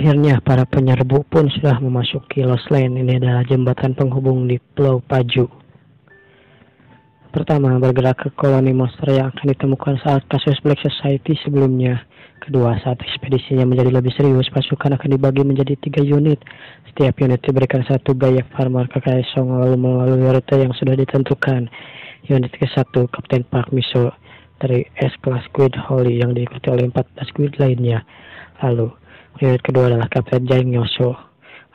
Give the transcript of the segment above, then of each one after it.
Akhirnya para penyerbu pun sudah memasuki Lost Lane. Ini adalah jembatan penghubung di Pulau Paju. Pertama, bergerak ke koloni monster yang akan ditemukan saat kasus Black Society sebelumnya. Kedua, saat ekspedisinya menjadi lebih serius, pasukan akan dibagi menjadi 3 unit. Setiap unit diberikan satu Gayak Farmer Kakaisong lalu melalui rute yang sudah ditentukan. Unit ke-1, Kapten Park Miso dari S-Class Squid Holly yang diikuti oleh 14 squid lainnya. Lalu, unit kedua adalah Kapten Jaing Yoso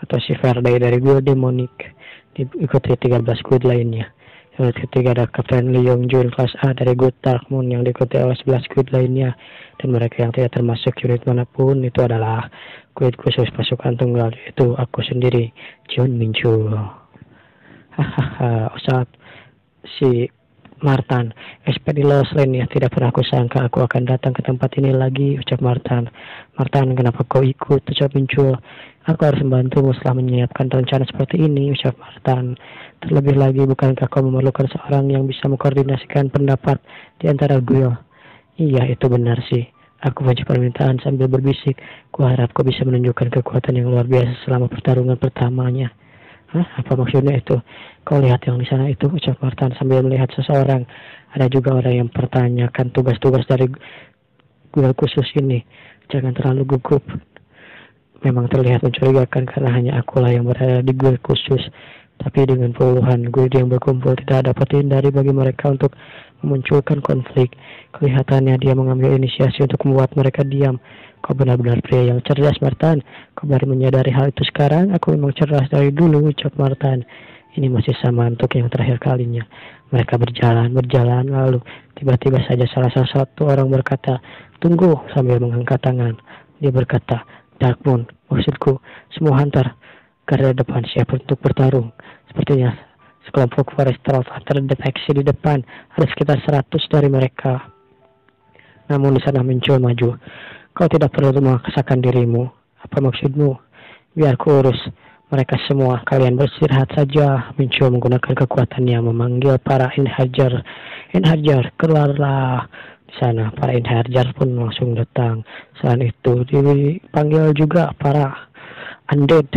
atau si Verde dari Guild Demonic diikuti 13 squid lainnya. Unit ketiga ada Kapten Lee Yong Jun kelas A dari Good Dark Moon yang diikuti oleh 11 squid lainnya. Dan mereka yang tidak termasuk unit manapun itu adalah squid khusus pasukan tunggal, yaitu aku sendiri, Jun Minchul. Hahaha, saat si Martan, ekspedisi Lost Lane ya, tidak pernah aku sangka aku akan datang ke tempat ini lagi, ucap Martan. Martan, kenapa kau ikut, ucap Minchul. Aku harus membantumu setelah menyiapkan rencana seperti ini, ucap Martan. Terlebih lagi, bukankah kau memerlukan seorang yang bisa mengkoordinasikan pendapat di antara guild? Iya, itu benar sih. Aku wajib permintaan sambil berbisik. Kuharap kau bisa menunjukkan kekuatan yang luar biasa selama pertarungan pertamanya. Hah? Apa maksudnya itu? Kau lihat yang di sana itu, ucap Martan sambil melihat seseorang. Ada juga orang yang pertanyakan tugas-tugas dari guild khusus ini. Jangan terlalu gugup. Memang terlihat mencurigakan karena hanya akulah yang berada di guild khusus. Tapi dengan puluhan guild yang berkumpul, tidak dapat dihindari bagi mereka untuk memunculkan konflik. Kelihatannya dia mengambil inisiasi untuk membuat mereka diam. Kau benar-benar pria yang cerdas, Martan. Kau baru menyadari hal itu sekarang. Aku memang cerdas dari dulu, ucap Martan. Ini masih sama untuk yang terakhir kalinya. Mereka berjalan, lalu tiba-tiba saja salah satu orang berkata, "Tunggu," sambil mengangkat tangan. Dia berkata, "Dark Moon, maksudku, semua hunter garda depan siap untuk bertarung." Sepertinya sekelompok Forestral terdeteksi di depan. Ada sekitar 100 dari mereka. Namun di sana muncul maju. Kau tidak perlu memaksakan dirimu. Apa maksudmu? Biar ku urus mereka semua. Kalian beristirahat saja. Muncul menggunakan kekuatannya memanggil para Inharjar. Inharjar, keluarlah. Di sana para Inharjar pun langsung datang. Selain itu dipanggil juga para Undead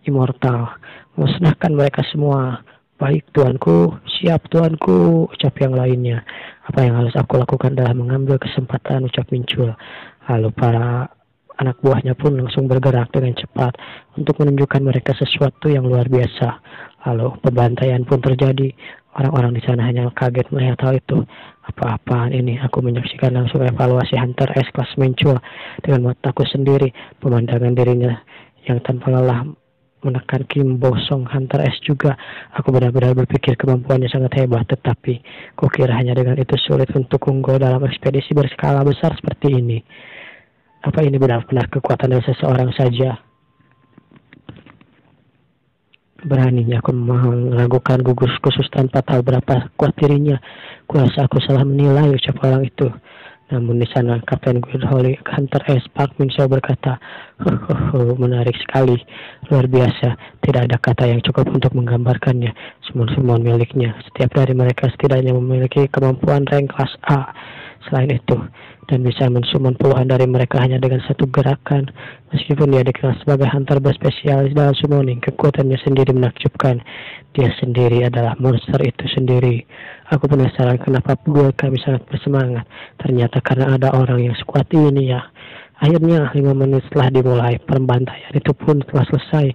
Immortal. Musnahkan mereka semua. Baik tuanku, siap tuanku, ucap yang lainnya. Apa yang harus aku lakukan adalah mengambil kesempatan, ucap Minchul. Lalu para anak buahnya pun langsung bergerak dengan cepat untuk menunjukkan mereka sesuatu yang luar biasa. Lalu pembantaian pun terjadi. Orang-orang di sana hanya kaget melihat hal itu. Apa-apaan ini? Aku menyaksikan langsung evaluasi Hunter S kelas Minchul dengan mataku sendiri. Pemandangan dirinya yang tanpa lelah menekan Kim Bosong Hunter S juga. Aku benar-benar berpikir kemampuannya sangat hebat, tetapi kukira hanya dengan itu sulit untuk unggul dalam ekspedisi berskala besar seperti ini. Apa ini benar-benar kekuatan dari seseorang saja? Beraninya aku meragukan gugus khusus tanpa tahu berapa kuat dirinya. Kurasa aku salah menilai, ucap orang itu. Namun di sana Kapten Guild Holy Hunter S. Park Min Seo berkata, menarik sekali, luar biasa. Tidak ada kata yang cukup untuk menggambarkannya. Semua miliknya. Setiap dari mereka setidaknya memiliki kemampuan rank kelas A. Selain itu, dan bisa mensummon puluhan dari mereka hanya dengan satu gerakan. Meskipun dia dikenal sebagai hunter berspesialis dalam summoning, kekuatannya sendiri menakjubkan. Dia sendiri adalah monster itu sendiri. Aku penasaran kenapa kami sangat bersemangat. Ternyata karena ada orang yang sekuat ini ya. Akhirnya 5 menit setelah dimulai, pembantaian itu pun telah selesai.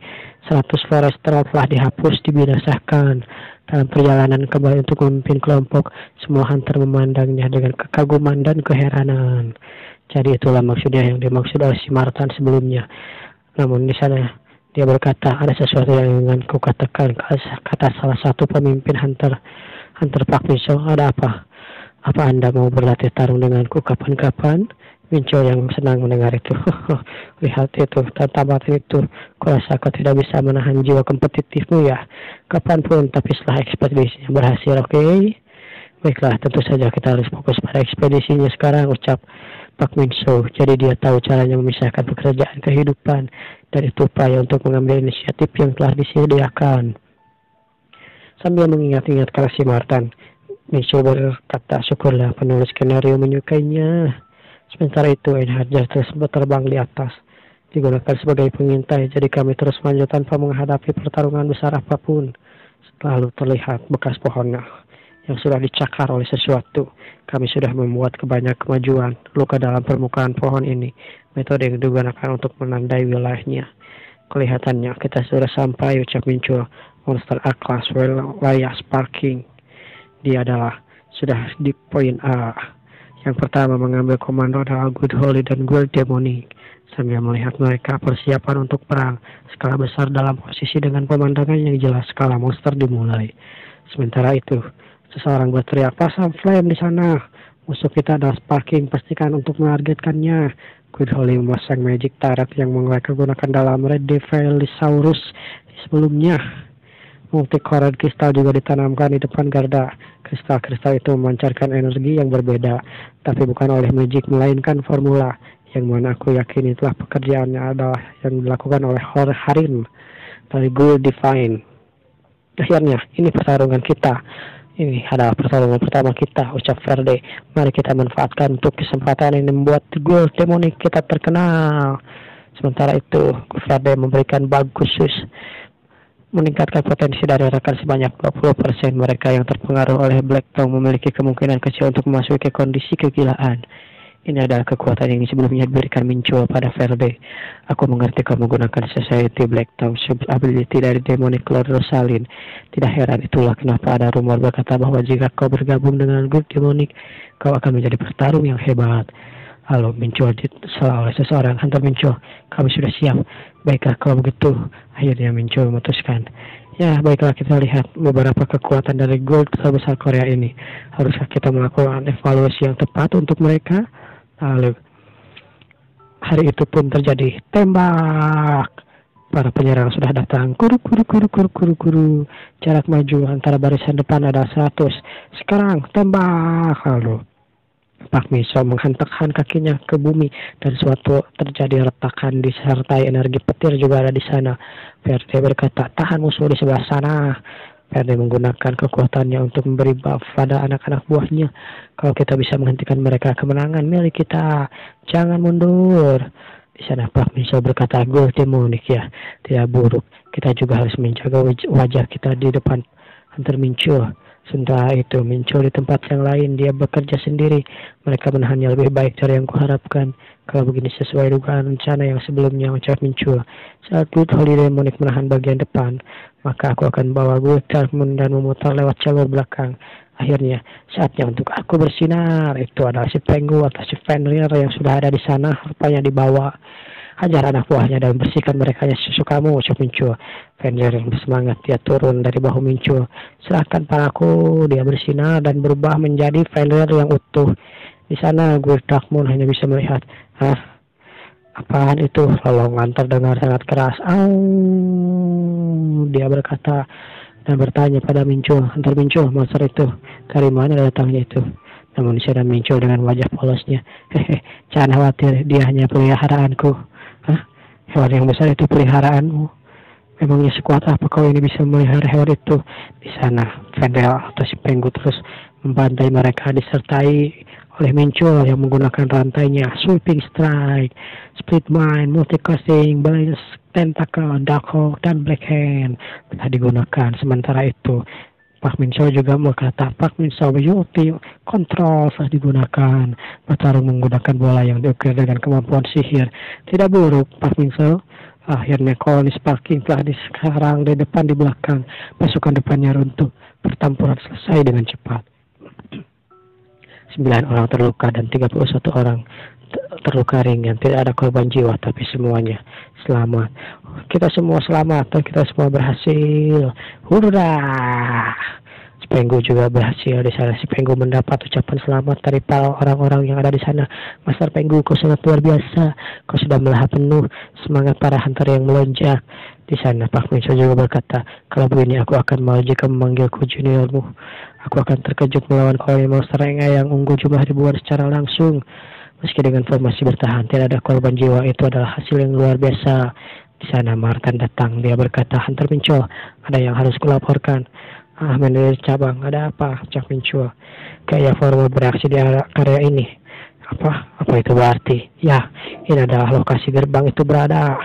100 Forestral telah dihapus, dibinasakan. Dalam perjalanan kembali untuk memimpin kelompok, semua hunter memandangnya dengan kekaguman dan keheranan. Jadi itulah maksudnya yang dimaksud oleh si Martan sebelumnya. Namun di sana dia berkata, ada sesuatu yang ingin ku katakan, kata salah satu pemimpin Hunter Park Miso. Ada apa? Apa Anda mau berlatih tarung denganku kapan-kapan? Mincho yang senang mendengar itu. Lihat itu, tamat itu. Kurasa kau tidak bisa menahan jiwa kompetitifmu ya. Kapanpun, tapi setelah ekspedisinya berhasil, oke? Baiklah, tentu saja kita harus fokus pada ekspedisinya sekarang, ucap Pak Minso. Jadi dia tahu caranya memisahkan pekerjaan kehidupan dari upaya untuk mengambil inisiatif yang telah disediakan. Sambil mengingat-ingat si Martan, Minso berkata, syukurlah penulis skenario menyukainya. Sementara itu, Einharjar tersebut terbang di atas. digunakan sebagai pengintai. Jadi kami terus maju tanpa menghadapi pertarungan besar apapun. Lalu terlihat bekas pohonnya yang sudah dicakar oleh sesuatu. Kami sudah membuat banyak kemajuan luka dalam permukaan pohon ini. Metode yang digunakan untuk menandai wilayahnya. Kelihatannya kita sudah sampai, ucap Mincho. Monster A-Class wilayah Sparking. Dia adalah sudah di poin A. Yang pertama mengambil komando adalah Good Holy dan Guild Demonic. Sambil melihat mereka persiapan untuk perang skala besar dalam posisi dengan pemandangan yang jelas, skala monster dimulai. Sementara itu, seseorang berteriak, pasang flame di sana. Musuh kita adalah Sparking, pastikan untuk menargetkannya. Good Holy memasang magic turret yang mereka gunakan dalam Red Devilisaurus sebelumnya. Multi-cored kristal juga ditanamkan di depan garda. Kristal-kristal itu memancarkan energi yang berbeda, tapi bukan oleh magic, melainkan formula, yang mana aku yakin itulah pekerjaannya adalah yang dilakukan oleh Harin dari Guild Divine. Akhirnya, ini pertarungan kita. Ini adalah pertarungan pertama kita, ucap Verde. Mari kita manfaatkan untuk kesempatan ini membuat Guild Demonic kita terkenal. Sementara itu, Verde memberikan bug khusus, meningkatkan potensi dari rekan sebanyak 20%. Mereka yang terpengaruh oleh Black Tongue memiliki kemungkinan kecil untuk memasuki kondisi kegilaan. Ini adalah kekuatan yang sebelumnya diberikan Mincho pada Verde. Aku mengerti kau menggunakan Society Black Tongue ability dari Demonic Lord Rosalind. Tidak heran, itulah kenapa ada rumor berkata bahwa jika kau bergabung dengan grup Demonic, kau akan menjadi petarung yang hebat. Lalu Mincho disela oleh seseorang. Hunter Mincho, kami sudah siap. Baiklah kalau begitu. Akhirnya Mincho memutuskan. Ya, baiklah kita lihat beberapa kekuatan dari Guild terbesar Korea ini. Haruskah kita melakukan evaluasi yang tepat untuk mereka? Lalu hari itu pun terjadi tembak. Para penyerang sudah datang. Kuru. Jarak maju antara barisan depan ada 100. Sekarang tembak. Lalu Pak Miso menghantakkan kakinya ke bumi dan suatu terjadi retakan disertai energi petir juga ada di sana. Verde berkata, tahan musuh di sebelah sana. Verde menggunakan kekuatannya untuk memberi buff pada anak-anak buahnya. Kalau kita bisa menghentikan mereka, kemenangan milik kita. Jangan mundur. Di sana Pak Miso berkata, Guild Demonic ya, tidak buruk. Kita juga harus menjaga wajah kita di depan Hunter Mincho. Sementara itu, Mincho di tempat yang lain, dia bekerja sendiri. Mereka menahannya lebih baik dari yang kuharapkan. Kalau begini sesuai dugaan rencana yang sebelumnya, ucap Mincho. Saat Good Holy Demonic menahan bagian depan, maka aku akan bawa Good Darkmoon dan memutar lewat jalur belakang. Akhirnya, saatnya untuk aku bersinar. Itu adalah si Pengu atau si Fenrir yang sudah ada di sana, rupanya dibawa. Hajar anak buahnya dan bersihkan mereka sesukamu, ucap Mincho. Fenrir yang bersemangat, dia turun dari bahu Mincho. Serahkan padaku, dia bersinar dan berubah menjadi Fenrir yang utuh. Di sana Good Darkmoon hanya bisa melihat. Hah? Apaan itu? Lolongan terdengar sangat keras. Dia berkata dan bertanya pada Mincho. Hunter Mincho, monster itu dari mana datangnya itu? Namun di sana Mincho dengan wajah polosnya. Jangan khawatir, dia hanya peliharaanku. Hah? Hewan yang besar itu peliharaanmu? Memangnya sekuat apa kau ini bisa melihara hewan itu? Di sana, Vendel atau si Pengu terus membantai mereka disertai oleh Mincho yang menggunakan rantainya. Sweeping Strike, Split Mind, Multicasting, Blaze, Tentacle, Dark Hawk, dan Black Hand telah digunakan. Sementara itu, Pak Mincho juga berkata, Pak Mincho Beauty Control telah digunakan. Bertarung menggunakan bola yang diukir dengan kemampuan sihir. Tidak buruk, Pak Mincho. Akhirnya koloni Sparking telah diserang di depan di belakang. Pasukan depannya runtuh. Pertempuran selesai dengan cepat. 9 orang terluka dan 31 orang terluka ringan. Tidak ada korban jiwa, tapi semuanya selamat. Kita semua selamat dan kita semua berhasil. Hurrah! Si Pengu juga berhasil di sana. Si Pengu mendapat ucapan selamat dari para orang-orang yang ada di sana. Master Pengu, kau sangat luar biasa. Kau sudah melahap penuh semangat para hunter yang melonjak. Di sana Pak Mincho juga berkata, kalau begini aku akan malu jika memanggilku juniormu. Aku akan terkejut melawan koloni monster yang unggul juga dibuat secara langsung. Meski dengan formasi bertahan, tidak ada korban jiwa, itu adalah hasil yang luar biasa. Di sana Martin datang, dia berkata, Hunter Mincho, ada yang harus kulaporkan. Manajer cabang, ada apa? Ucap Mincho. Kayak forward bereaksi di area ini. Apa itu berarti? Ya, ini adalah lokasi gerbang itu berada.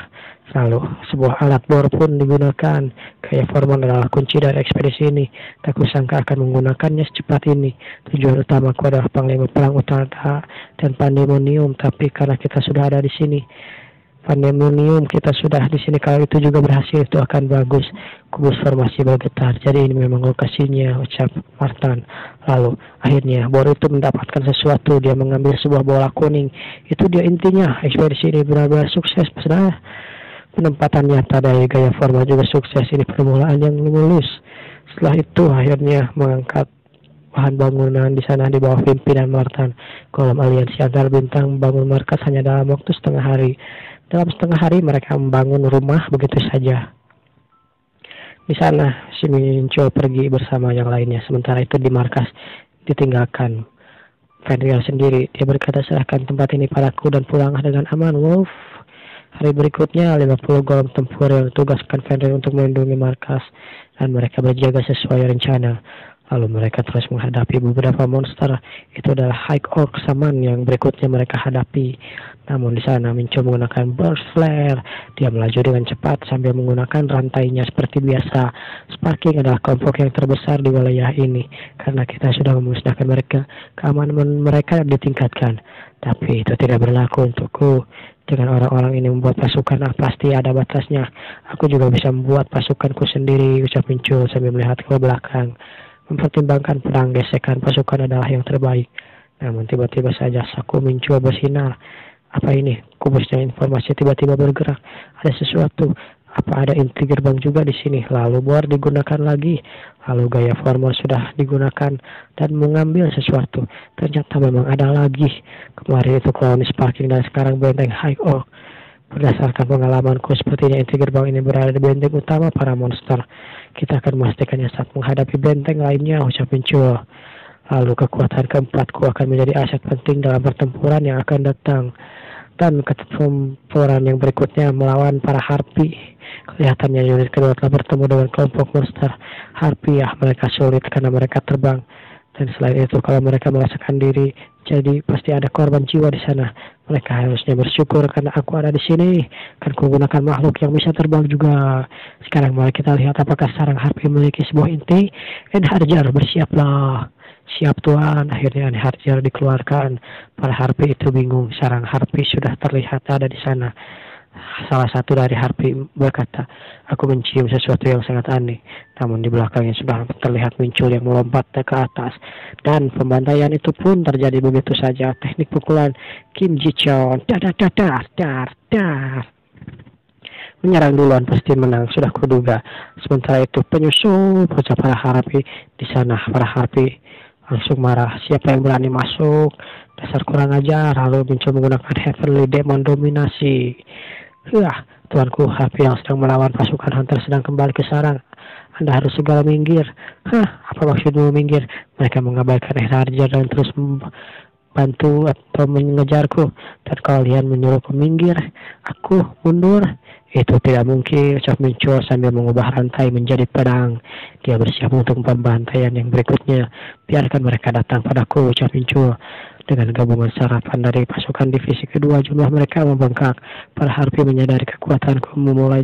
Lalu, sebuah alat bor pun digunakan. Gaya Foreman adalah kunci dari ekspedisi ini. Tak kusangka akan menggunakannya secepat ini. Tujuan utamaku adalah Panglima Perang Utara dan Pandemonium, tapi karena kita sudah ada di sini, Pandemonium kita sudah di sini, kalau itu juga berhasil itu akan bagus. Kubus formasi bergetar. Jadi ini memang lokasinya, ucap Martin. Lalu akhirnya bor itu mendapatkan sesuatu. Dia mengambil sebuah bola kuning. Itu dia intinya. Ekspedisi ini benar-benar sukses. Saudara, penempatan nyata dari Gaya Forma juga sukses. Ini permulaan yang mulus. Setelah itu akhirnya mengangkat bahan bangunan di sana di bawah pimpinan Martin. Kolom aliansi antar bintang membangun markas hanya dalam waktu setengah hari. Dalam setengah hari mereka membangun rumah begitu saja. Di sana si Mincho pergi bersama yang lainnya. Sementara itu di markas ditinggalkan Fenrir sendiri. Dia berkata, serahkan tempat ini padaku dan pulanglah dengan aman, Wolf. Hari berikutnya 50 golem tempur yang ditugaskan Fenrir untuk melindungi markas dan mereka berjaga sesuai rencana. Lalu mereka terus menghadapi beberapa monster. Itu adalah High Orc Saman yang berikutnya mereka hadapi. Namun di sana Mincho menggunakan Burst Flare. Dia melaju dengan cepat sambil menggunakan rantainya seperti biasa. Sparking adalah kelompok yang terbesar di wilayah ini. Karena kita sudah memusnahkan mereka, keamanan mereka ditingkatkan. Tapi itu tidak berlaku untukku. Dengan orang-orang ini membuat pasukan, pasti ada batasnya. Aku juga bisa membuat pasukanku sendiri, ucap Mincho sambil melihat ke belakang. Mempertimbangkan perang, gesekan pasukan adalah yang terbaik. Namun tiba-tiba saja saku Mincho bersinar. Apa ini? Kubusnya informasi tiba-tiba bergerak. Ada sesuatu. Apa ada inti gerbang juga di sini? Lalu bor digunakan lagi. Lalu Gaya Former sudah digunakan dan mengambil sesuatu. Ternyata memang ada lagi. Kemarin itu koloni Sparking dan sekarang benteng High Oak. Berdasarkan pengalamanku, sepertinya inti gerbang ini berada di benteng utama para monster. Kita akan memastikannya saat menghadapi benteng lainnya, ucap Mincho. Lalu kekuatan keempatku akan menjadi aset penting dalam pertempuran yang akan datang. Dan pertempuran yang berikutnya melawan para Harpy. Kelihatannya unit kedua telah bertemu dengan kelompok monster Harpy. Ya, mereka sulit karena mereka terbang. Dan selain itu, kalau mereka merasakan diri, jadi pasti ada korban jiwa di sana. Mereka harusnya bersyukur karena aku ada di sini. Kan menggunakan makhluk yang bisa terbang juga. Sekarang mari kita lihat apakah sarang Harpy memiliki sebuah inti. Enharjar, bersiaplah. Siap Tuan. Akhirnya Enharjar dikeluarkan. Para Harpy itu bingung. Sarang Harpy sudah terlihat ada di sana. Salah satu dari Harpy berkata, aku mencium sesuatu yang sangat aneh. Namun di belakangnya sudah terlihat muncul yang melompat ke atas. Dan pembantaian itu pun terjadi begitu saja. Teknik pukulan Kim Ji-chon. Dar. Menyerang duluan pasti menang, sudah kuduga. Sementara itu penyusul bocah para Harpy di sana. Para Harpy langsung marah. Siapa yang berani masuk? Dasar kurang ajar. Lalu Mincho menggunakan Heavenly Demon Dominasi. Tuanku, Harpy yang sedang melawan pasukan Hunter sedang kembali ke sarang. Anda harus segera minggir. Apa maksudmu minggir? Mereka mengabaikan Enharjar dan terus membantu atau mengejarku. Dan kalian menyuruhku minggir, aku mundur. Itu tidak mungkin, ucap Mincho sambil mengubah rantai menjadi pedang. Dia bersiap untuk pembantaian yang berikutnya. Biarkan mereka datang padaku, ucap Mincho. Dengan gabungan sarapan dari pasukan divisi kedua, jumlah mereka membengkak. Para Harpy menyadari kekuatanku, memulai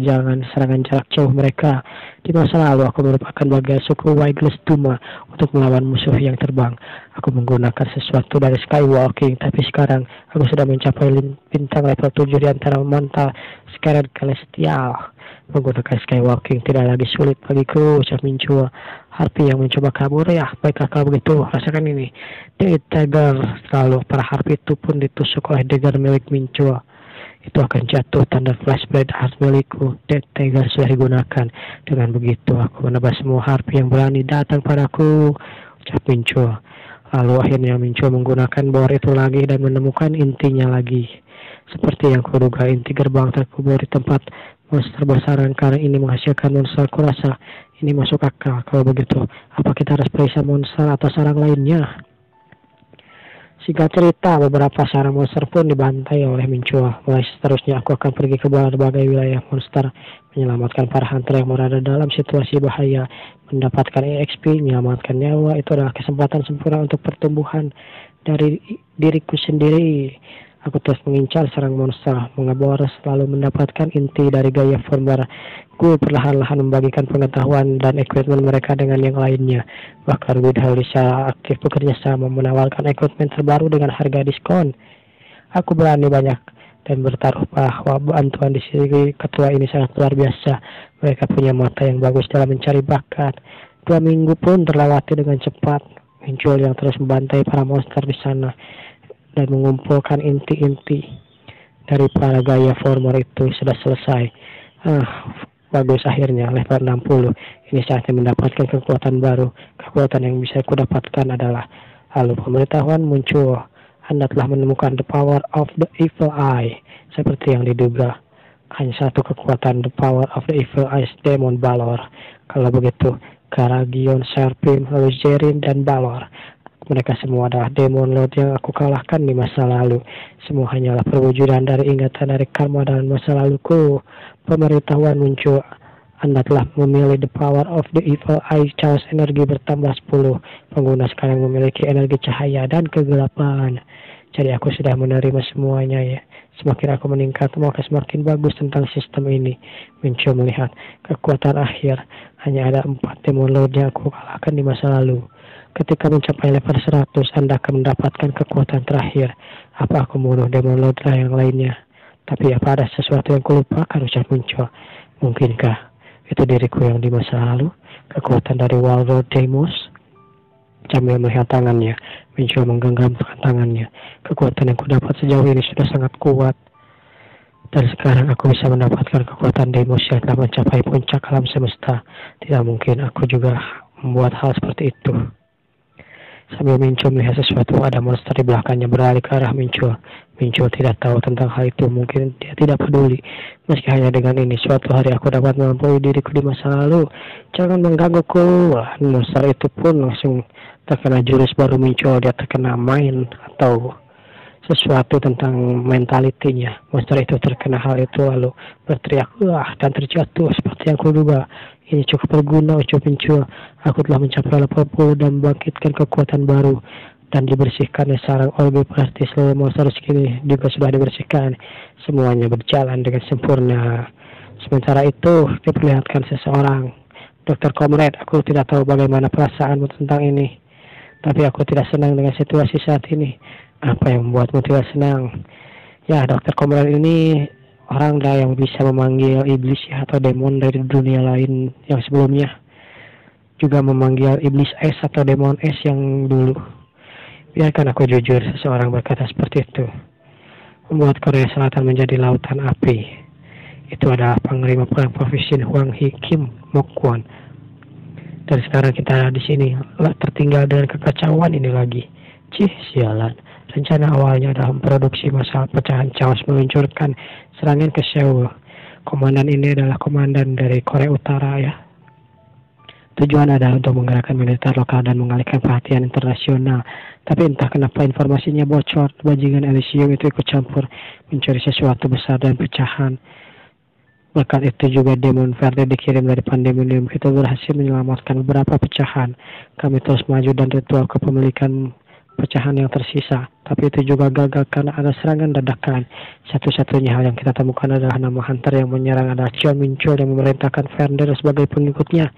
serangan jarak jauh mereka. Di masa lalu aku merupakan bagian suku Wigless Duma untuk melawan musuh yang terbang. Aku menggunakan sesuatu dari Skywalking, tapi sekarang aku sudah mencapai bintang level 7 di antara mantel Scarlet Celestial. Menggunakan Skywalking tidak lagi sulit bagiku, ucap Mincho. Harpy yang mencoba kabur, ya baiklah kalau begitu, rasakan ini. Dagger. Lalu para Harpy itu pun ditusuk oleh dagger milik Mincho. Itu akan jatuh tanda flashblade art milikku. Dagger sudah digunakan. Dengan begitu aku menebas semua Harpy yang berani datang padaku, ucap Mincho. Lalu akhirnya Mincho menggunakan bor itu lagi dan menemukan intinya lagi. Seperti yang kuduga, inti gerbang terkubur di tempat monster bersarang. Karena ini menghasilkan monster, kurasa ini masuk akal. Kalau begitu, apa kita harus periksa monster atau sarang lainnya? Singkat cerita, beberapa sarang monster pun dibantai oleh Mincho. Mulai seterusnya aku akan pergi ke berbagai wilayah monster, menyelamatkan para hunter yang berada dalam situasi bahaya, mendapatkan EXP, menyelamatkan nyawa. Itu adalah kesempatan sempurna untuk pertumbuhan. dari diriku sendiri. Aku terus mengincar serang monster, mengebor selalu mendapatkan inti dari gaya formula. Gue perlahan-lahan membagikan pengetahuan dan equipment mereka dengan yang lainnya. Bahkan gue dahulu secara aktif bekerja sama menawarkan equipment terbaru dengan harga diskon. Aku berani banyak dan bertaruh bahwa bantuan di sini ketua ini sangat luar biasa. Mereka punya mata yang bagus dalam mencari bakat. 2 minggu pun terlewati dengan cepat. Muncul yang terus membantai para monster di sana dan mengumpulkan inti-inti dari para gaya former itu sudah selesai. Bagus, akhirnya level 60. Ini saatnya mendapatkan kekuatan baru. Kekuatan yang bisa aku dapatkan adalah, lalu pemberitahuan muncul. Anda telah menemukan the power of the evil eye. Seperti yang diduga, hanya satu kekuatan, the power of the evil eye, Demon Balor. Kalau begitu, Karagion, Serpin, Luzerin, dan Balor, mereka semua adalah Demon Lord yang aku kalahkan di masa lalu. Semua hanyalah perwujudan dari ingatan dari karma dan masa laluku. Pemberitahuan muncul. Anda telah memilih the power of the evil eye. Chaos energi bertambah 10. Pengguna sekarang memiliki energi cahaya dan kegelapan. Jadi aku sudah menerima semuanya ya. Semakin aku meningkat, maka semakin bagus tentang sistem ini. Muncul melihat kekuatan akhir. Hanya ada 4 Demon Lord yang aku kalahkan di masa lalu. Ketika mencapai level 100, Anda akan mendapatkan kekuatan terakhir. Apa aku membunuh Demon Lord yang lainnya? Tapi apa ada sesuatu yang kulupakan, ucap muncul. Mungkinkah itu diriku yang di masa lalu? Kekuatan dari Warlord Deimos? Sambil melihat tangannya, muncul menggenggam tangannya. Kekuatan yang kudapat sejauh ini sudah sangat kuat. Dan sekarang aku bisa mendapatkan kekuatan Deimos yang telah mencapai puncak alam semesta. Tidak mungkin aku juga membuat hal seperti itu. Sambil Mincho melihat sesuatu, ada monster di belakangnya berlari ke arah Mincho. Mincho tidak tahu tentang hal itu, mungkin dia tidak peduli. Meski hanya dengan ini, suatu hari aku dapat melampaui diriku di masa lalu. Jangan menggangguku. Monster itu pun langsung terkena jurus baru Mincho. Dia terkena mind atau sesuatu tentang mentalitinya. Monster itu terkena hal itu lalu berteriak wah dan terjatuh seperti yang kuduga. Ini cukup berguna, ucap Mincho. Aku telah mencapai level 10 dan membangkitkan kekuatan baru dan dibersihkan sarang orbe pasti seluruh monster segini juga sudah dibersihkan. Semuanya berjalan dengan sempurna. Sementara itu diperlihatkan seseorang. Dr. Comrade, aku tidak tahu bagaimana perasaanmu tentang ini, tapi aku tidak senang dengan situasi saat ini. Apa yang membuatmu tidak senang? Ya, Dr. Comrade ini orang yang bisa memanggil iblis ya, atau demon dari dunia lain yang sebelumnya. Juga memanggil iblis es atau demon es yang dulu. Biarkan aku jujur, seseorang berkata seperti itu. Membuat Korea Selatan menjadi lautan api. Itu adalah panglima perang Provinsi Hwang Hee Kim Mok-kwon. Dan sekarang kita di sini tertinggal dengan kekacauan ini lagi. Cih, sialan. Rencana awalnya adalah memproduksi masalah pecahan chaos meluncurkan serangan ke Seoul. Komandan ini adalah komandan dari Korea Utara ya. Tujuan adalah untuk menggerakkan militer lokal dan mengalihkan perhatian internasional. Tapi entah kenapa informasinya bocor. Bajingan Elysium itu ikut campur mencuri sesuatu besar dan pecahan. Berkat itu juga Demon Verde dikirim dari Pandemonium. Kita berhasil menyelamatkan beberapa pecahan. Kami terus maju dan ritual kepemilikan pecahan yang tersisa, tapi itu juga gagal karena ada serangan dadakan. Satu-satunya hal yang kita temukan adalah nama hunter yang menyerang adalah Chion Mincho yang memerintahkan Fender sebagai pengikutnya.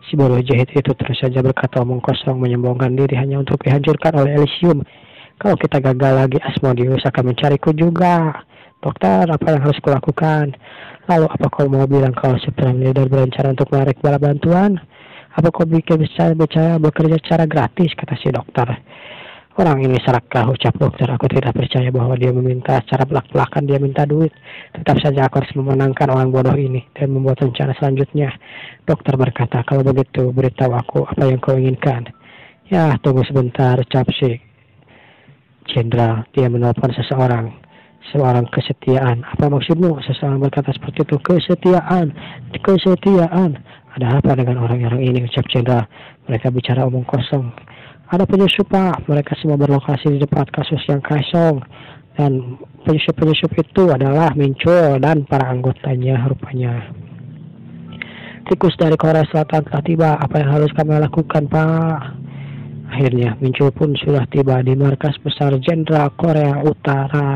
Si bodoh jahit itu terus saja berkata omong kosong, menyombongkan diri hanya untuk dihancurkan oleh Elysium. Kalau kita gagal lagi, Asmodeus akan mencariku juga. Dokter, apa yang harus kulakukan? Lalu apa kau mau bilang kalau Supreme Leader berencana untuk menarik bala bantuan? Apa kau pikir bisa bekerja secara gratis, kata si dokter. Orang ini serakah, ucap dokter. Aku tidak percaya bahwa dia meminta secara belak-belakan, dia minta duit. Tetap saja aku harus memenangkan orang bodoh ini dan membuat rencana selanjutnya. Dokter berkata, kalau begitu beritahu aku apa yang kau inginkan. Ya, tunggu sebentar, ucap si jenderal. Dia menelpon seseorang. Seorang kesetiaan. Apa maksudmu? Seseorang berkata seperti itu. Kesetiaan. Ada apa dengan orang-orang ini, ucap jenderal. Mereka bicara omong kosong. Ada penyusup, Pak. Mereka semua berlokasi di depan kasus yang kosong. Dan penyusup-penyusup itu adalah Mincho dan para anggotanya rupanya. Tikus dari Korea Selatan telah tiba. Apa yang harus kami lakukan, Pak? Akhirnya, Mincho pun sudah tiba di markas besar Jenderal Korea Utara.